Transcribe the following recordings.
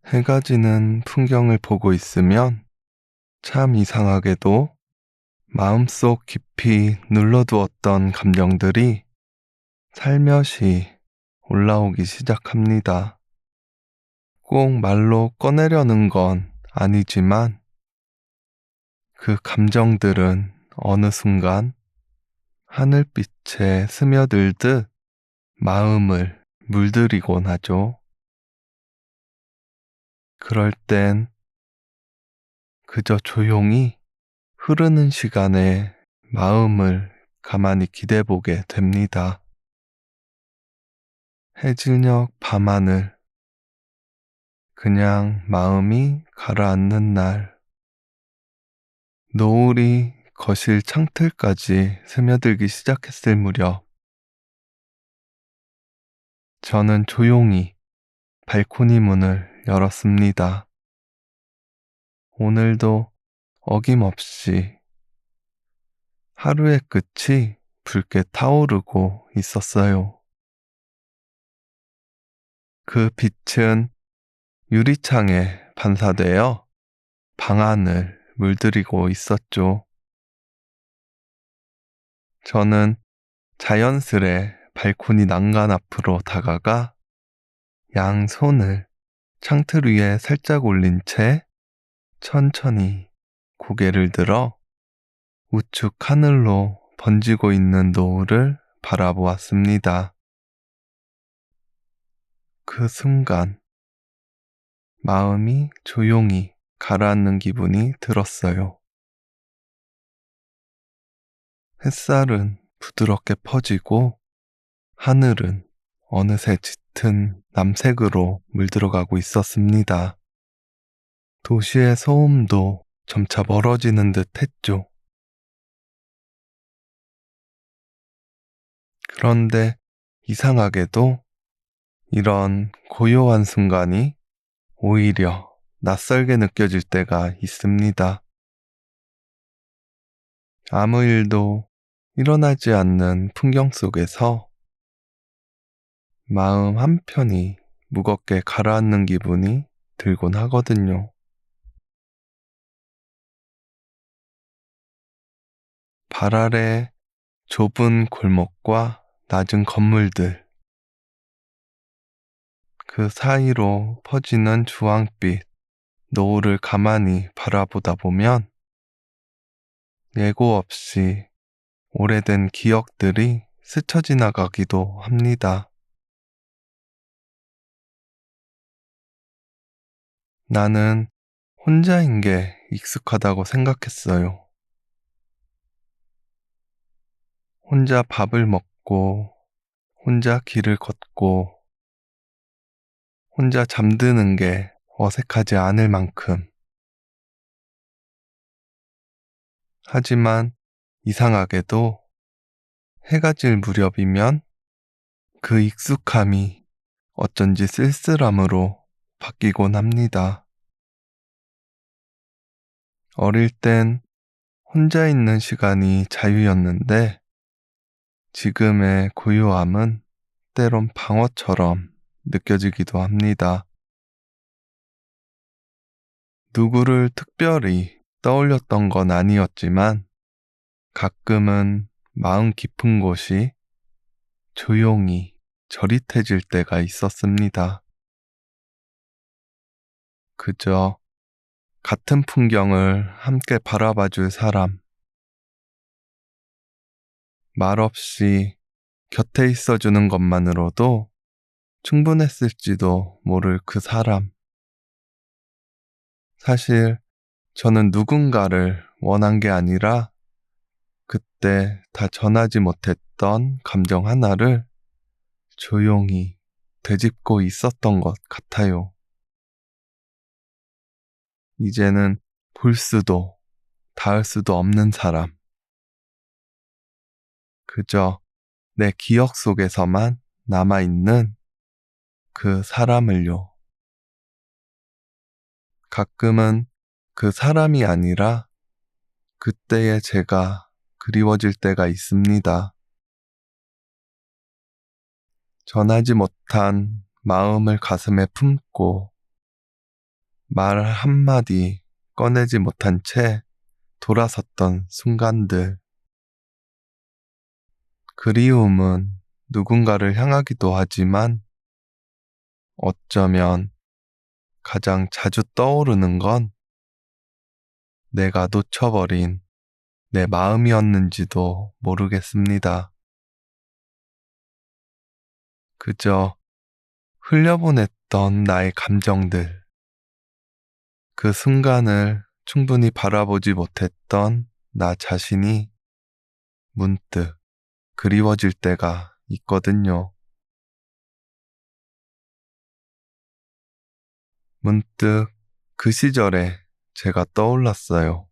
해가 지는 풍경을 보고 있으면 참 이상하게도 마음속 깊이 눌러두었던 감정들이 살며시 올라오기 시작합니다. 꼭 말로 꺼내려는 건 아니지만 그 감정들은 어느 순간 하늘빛에 스며들듯 마음을 물들이곤 하죠. 그럴 땐 그저 조용히 흐르는 시간에 마음을 가만히 기대보게 됩니다. 해질녘 밤하늘, 그냥 마음이 가라앉는 날, 노을이 거실 창틀까지 스며들기 시작했을 무렵, 저는 조용히 발코니 문을 열었습니다. 오늘도 어김없이 하루의 끝이 붉게 타오르고 있었어요. 그 빛은 유리창에 반사되어 방 안을 물들이고 있었죠. 저는 자연스레 발코니 난간 앞으로 다가가 양손을 창틀 위에 살짝 올린 채 천천히 고개를 들어 우측 하늘로 번지고 있는 노을을 바라보았습니다. 그 순간 마음이 조용히 가라앉는 기분이 들었어요. 햇살은 부드럽게 퍼지고 하늘은 어느새 짙은 남색으로 물들어가고 있었습니다. 도시의 소음도 점차 멀어지는 듯 했죠. 그런데 이상하게도 이런 고요한 순간이 오히려 낯설게 느껴질 때가 있습니다. 아무 일도 일어나지 않는 풍경 속에서 마음 한편이 무겁게 가라앉는 기분이 들곤 하거든요. 발 아래 좁은 골목과 낮은 건물들, 그 사이로 퍼지는 주황빛 노을을 가만히 바라보다 보면 예고 없이 오래된 기억들이 스쳐 지나가기도 합니다. 나는 혼자인 게 익숙하다고 생각했어요. 혼자 밥을 먹고, 혼자 길을 걷고, 혼자 잠드는 게 어색하지 않을 만큼. 하지만 이상하게도 해가 질 무렵이면 그 익숙함이 어쩐지 쓸쓸함으로 바뀌곤 합니다. 어릴 땐 혼자 있는 시간이 자유였는데 지금의 고요함은 때론 방어처럼 느껴지기도 합니다. 누구를 특별히 떠올렸던 건 아니었지만 가끔은 마음 깊은 곳이 조용히 저릿해질 때가 있었습니다. 그저 같은 풍경을 함께 바라봐 줄 사람, 말없이 곁에 있어 주는 것만으로도 충분했을지도 모를 그 사람. 사실 저는 누군가를 원한 게 아니라 그때 다 전하지 못했던 감정 하나를 조용히 되짚고 있었던 것 같아요. 이제는 볼 수도 닿을 수도 없는 사람. 그저 내 기억 속에서만 남아있는 그 사람을요. 가끔은 그 사람이 아니라 그때의 제가 그리워질 때가 있습니다. 전하지 못한 마음을 가슴에 품고 말 한마디 꺼내지 못한 채 돌아섰던 순간들. 그리움은 누군가를 향하기도 하지만 어쩌면 가장 자주 떠오르는 건 내가 놓쳐버린 내 마음이었는지도 모르겠습니다. 그저 흘려보냈던 나의 감정들, 그 순간을 충분히 바라보지 못했던 나 자신이 문득 그리워질 때가 있거든요. 문득 그 시절에 제가 떠올랐어요.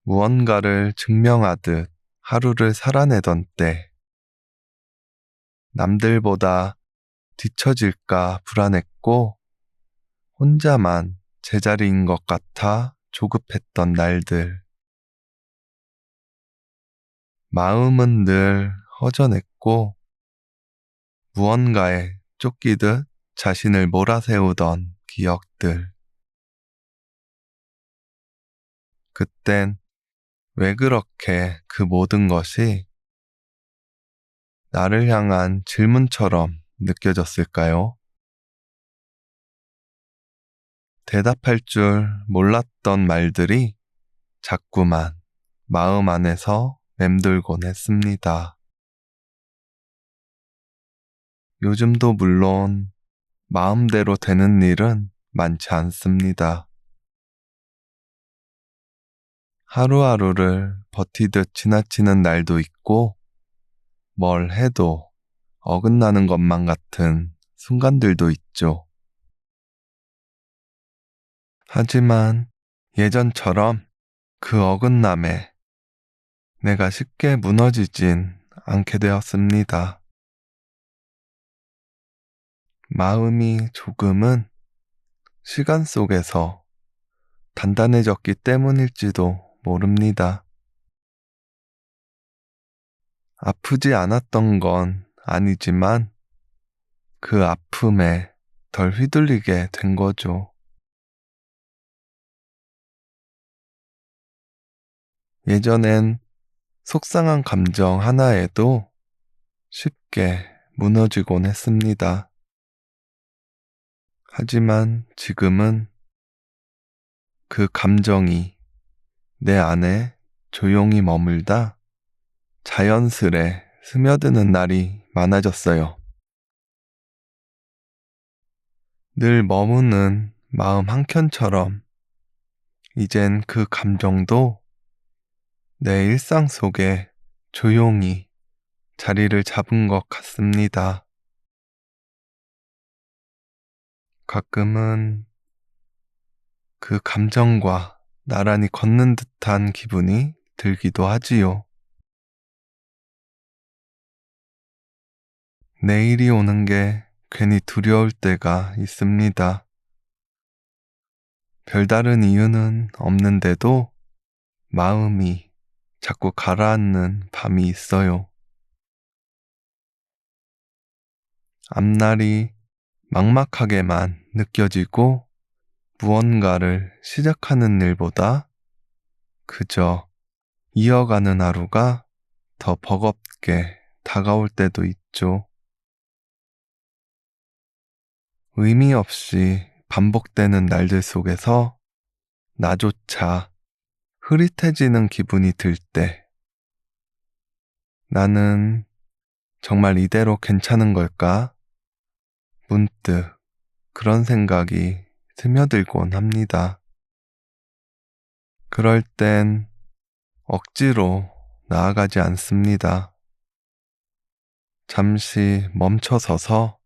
무언가를 증명하듯 하루를 살아내던 때, 남들보다 뒤처질까 불안했고, 혼자만 제자리인 것 같아 조급했던 날들. 마음은 늘 허전했고, 무언가에 쫓기듯 자신을 몰아세우던 기억들. 그땐 왜 그렇게 그 모든 것이 나를 향한 질문처럼 느껴졌을까요? 대답할 줄 몰랐던 말들이 자꾸만 마음 안에서 맴돌곤 했습니다. 요즘도 물론 마음대로 되는 일은 많지 않습니다. 하루하루를 버티듯 지나치는 날도 있고, 뭘 해도 어긋나는 것만 같은 순간들도 있죠. 하지만 예전처럼 그 어긋남에 내가 쉽게 무너지진 않게 되었습니다. 마음이 조금은 시간 속에서 단단해졌기 때문일지도 모릅니다. 아프지 않았던 건 아니지만 그 아픔에 덜 휘둘리게 된 거죠. 예전엔 속상한 감정 하나에도 쉽게 무너지곤 했습니다. 하지만 지금은 그 감정이 내 안에 조용히 머물다 자연스레 스며드는 날이 많아졌어요. 늘 머무는 마음 한켠처럼 이젠 그 감정도 내 일상 속에 조용히 자리를 잡은 것 같습니다. 가끔은 그 감정과 나란히 걷는 듯한 기분이 들기도 하지요. 내일이 오는 게 괜히 두려울 때가 있습니다. 별다른 이유는 없는데도 마음이 자꾸 가라앉는 밤이 있어요. 앞날이 막막하게만 느껴지고 무언가를 시작하는 일보다 그저 이어가는 하루가 더 버겁게 다가올 때도 있죠. 의미 없이 반복되는 날들 속에서 나조차 흐릿해지는 기분이 들 때 나는 정말 이대로 괜찮은 걸까? 문득 그런 생각이 스며들곤 합니다. 그럴 땐 억지로 나아가지 않습니다. 잠시 멈춰서서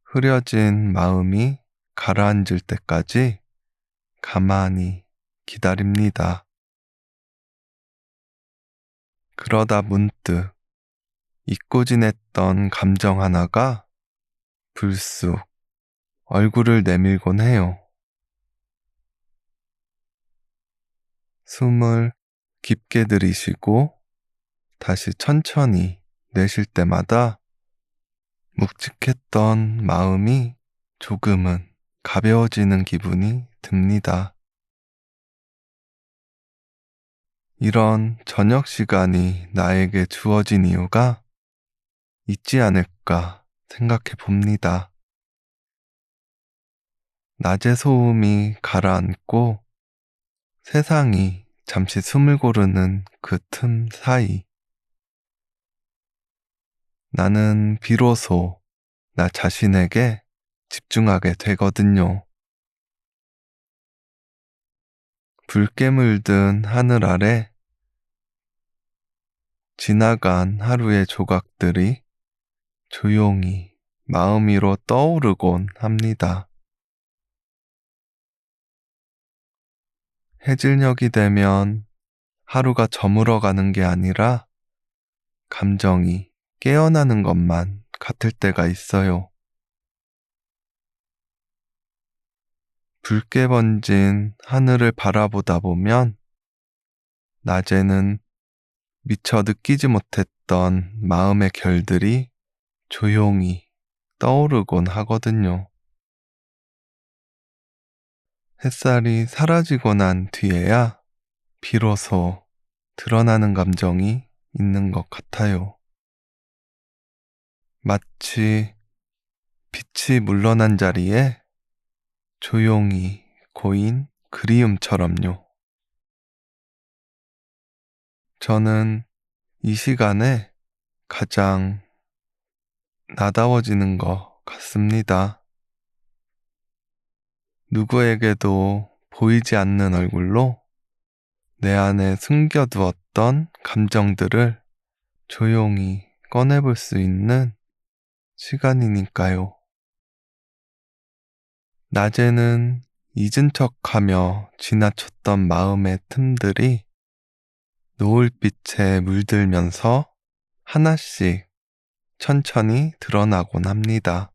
흐려진 마음이 가라앉을 때까지 가만히 기다립니다. 그러다 문득 잊고 지냈던 감정 하나가 불쑥 얼굴을 내밀곤 해요. 숨을 깊게 들이쉬고 다시 천천히 내쉴 때마다 묵직했던 마음이 조금은 가벼워지는 기분이 듭니다. 이런 저녁 시간이 나에게 주어진 이유가 있지 않을까 생각해 봅니다. 낮의 소음이 가라앉고 세상이 잠시 숨을 고르는 그 틈 사이 나는 비로소 나 자신에게 집중하게 되거든요. 붉게 물든 하늘 아래 지나간 하루의 조각들이 조용히 마음 위로 떠오르곤 합니다. 해질녘이 되면 하루가 저물어가는 게 아니라 감정이 깨어나는 것만 같을 때가 있어요. 붉게 번진 하늘을 바라보다 보면 낮에는 미처 느끼지 못했던 마음의 결들이 조용히 떠오르곤 하거든요. 햇살이 사라지고 난 뒤에야 비로소 드러나는 감정이 있는 것 같아요. 마치 빛이 물러난 자리에 조용히 고인 그리움처럼요. 저는 이 시간에 가장 나다워지는 것 같습니다. 누구에게도 보이지 않는 얼굴로 내 안에 숨겨두었던 감정들을 조용히 꺼내볼 수 있는 시간이니까요. 낮에는 잊은 척하며 지나쳤던 마음의 틈들이 노을빛에 물들면서 하나씩 천천히 드러나곤 합니다.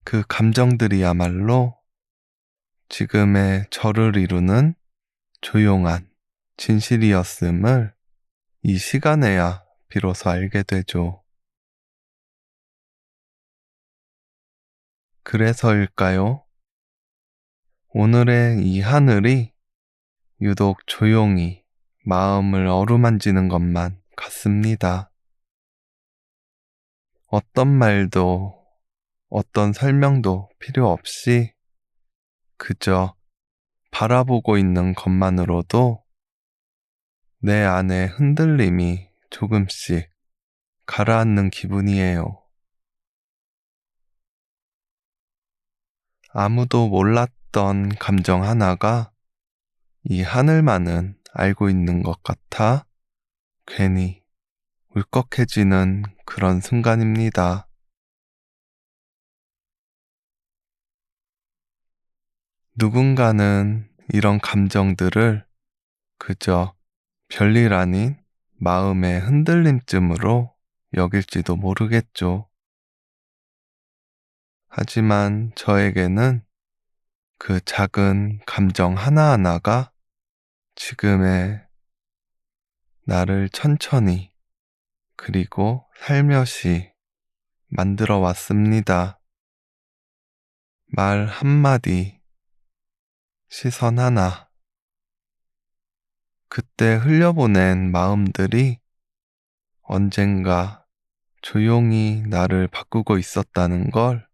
그 감정들이야말로 지금의 저를 이루는 조용한 진실이었음을 이 시간에야 비로소 알게 되죠. 그래서일까요? 오늘의 이 하늘이 유독 조용히 마음을 어루만지는 것만 같습니다. 어떤 말도 어떤 설명도 필요 없이 그저 바라보고 있는 것만으로도 내 안의 흔들림이 조금씩 가라앉는 기분이에요. 아무도 몰랐던 감정 하나가 이 하늘만은 알고 있는 것 같아 괜히 울컥해지는 그런 순간입니다. 누군가는 이런 감정들을 그저 별일 아닌 마음의 흔들림쯤으로 여길지도 모르겠죠. 하지만 저에게는 그 작은 감정 하나하나가 지금의 나를 천천히 그리고 살며시 만들어 왔습니다. 말 한마디, 시선 하나, 그때 흘려보낸 마음들이 언젠가 조용히 나를 바꾸고 있었다는 걸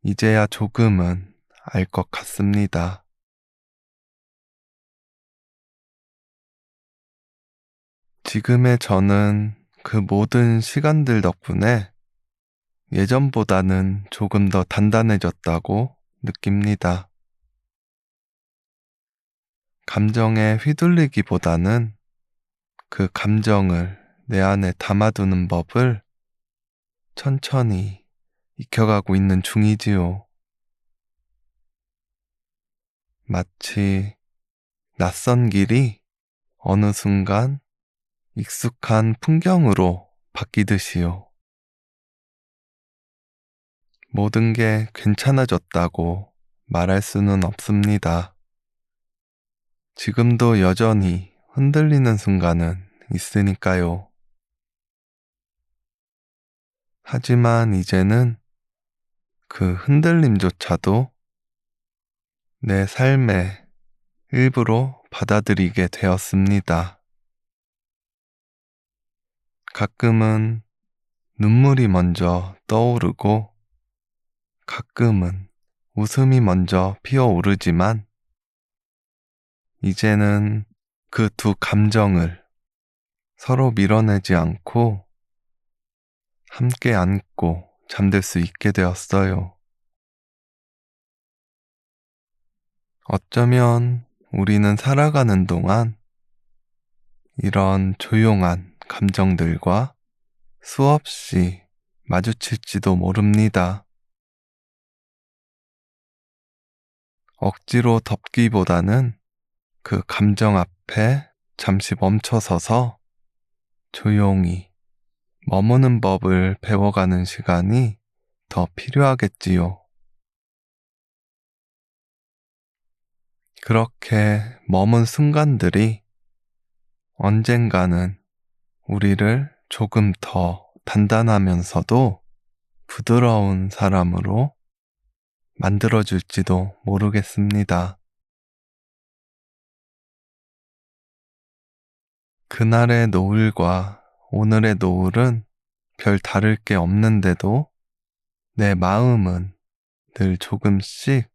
이제야 조금은 알 것 같습니다. 지금의 저는 그 모든 시간들 덕분에 예전보다는 조금 더 단단해졌다고 느낍니다. 감정에 휘둘리기보다는 그 감정을 내 안에 담아두는 법을 천천히 익혀가고 있는 중이지요. 마치 낯선 길이 어느 순간 익숙한 풍경으로 바뀌듯이요. 모든 게 괜찮아졌다고 말할 수는 없습니다. 지금도 여전히 흔들리는 순간은 있으니까요. 하지만 이제는 그 흔들림조차도 내 삶의 일부로 받아들이게 되었습니다. 가끔은 눈물이 먼저 떠오르고 가끔은 웃음이 먼저 피어오르지만 이제는 그 두 감정을 서로 밀어내지 않고 함께 안고 잠들 수 있게 되었어요. 어쩌면 우리는 살아가는 동안 이런 조용한 감정들과 수없이 마주칠지도 모릅니다. 억지로 덮기보다는 그 감정 앞에 잠시 멈춰서서 조용히 머무는 법을 배워가는 시간이 더 필요하겠지요. 그렇게 머문 순간들이 언젠가는 우리를 조금 더 단단하면서도 부드러운 사람으로 만들어줄지도 모르겠습니다. 그날의 노을과 오늘의 노을은 별 다를 게 없는데도 내 마음은 늘 조금씩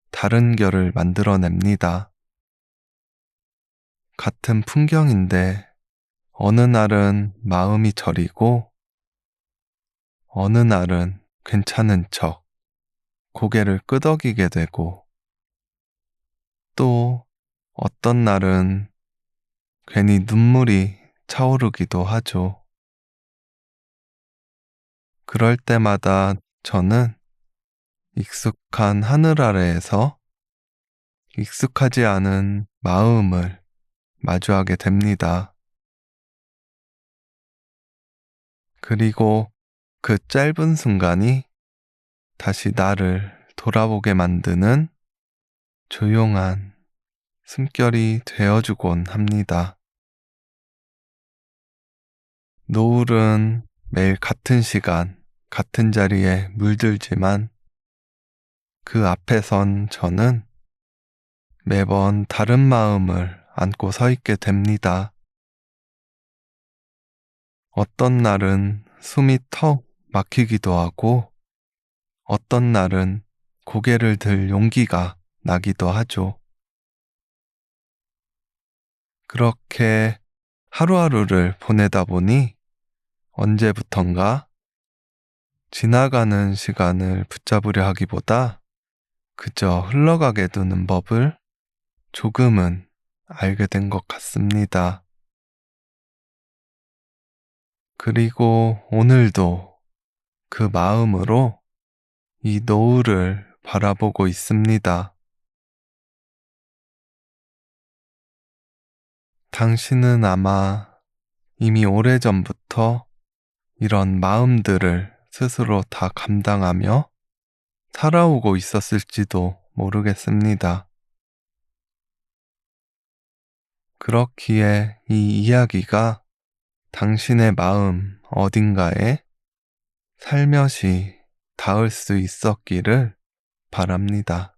다른 결을 만들어냅니다. 같은 풍경인데 어느 날은 마음이 저리고 어느 날은 괜찮은 척 고개를 끄덕이게 되고 또 어떤 날은 괜히 눈물이 차오르기도 하죠. 그럴 때마다 저는 익숙한 하늘 아래에서 익숙하지 않은 마음을 마주하게 됩니다. 그리고 그 짧은 순간이 다시 나를 돌아보게 만드는 조용한 숨결이 되어주곤 합니다. 노을은 매일 같은 시간, 같은 자리에 물들지만 그 앞에 선 저는 매번 다른 마음을 안고 서 있게 됩니다. 어떤 날은 숨이 턱 막히기도 하고 어떤 날은 고개를 들 용기가 나기도 하죠. 그렇게 하루하루를 보내다 보니 언제부턴가 지나가는 시간을 붙잡으려 하기보다 그저 흘러가게 두는 법을 조금은 알게 된 것 같습니다. 그리고 오늘도 그 마음으로 이 노을을 바라보고 있습니다. 당신은 아마 이미 오래전부터 이런 마음들을 스스로 다 감당하며 살아오고 있었을지도 모르겠습니다. 그렇기에 이 이야기가 당신의 마음 어딘가에 살며시 닿을 수 있었기를 바랍니다.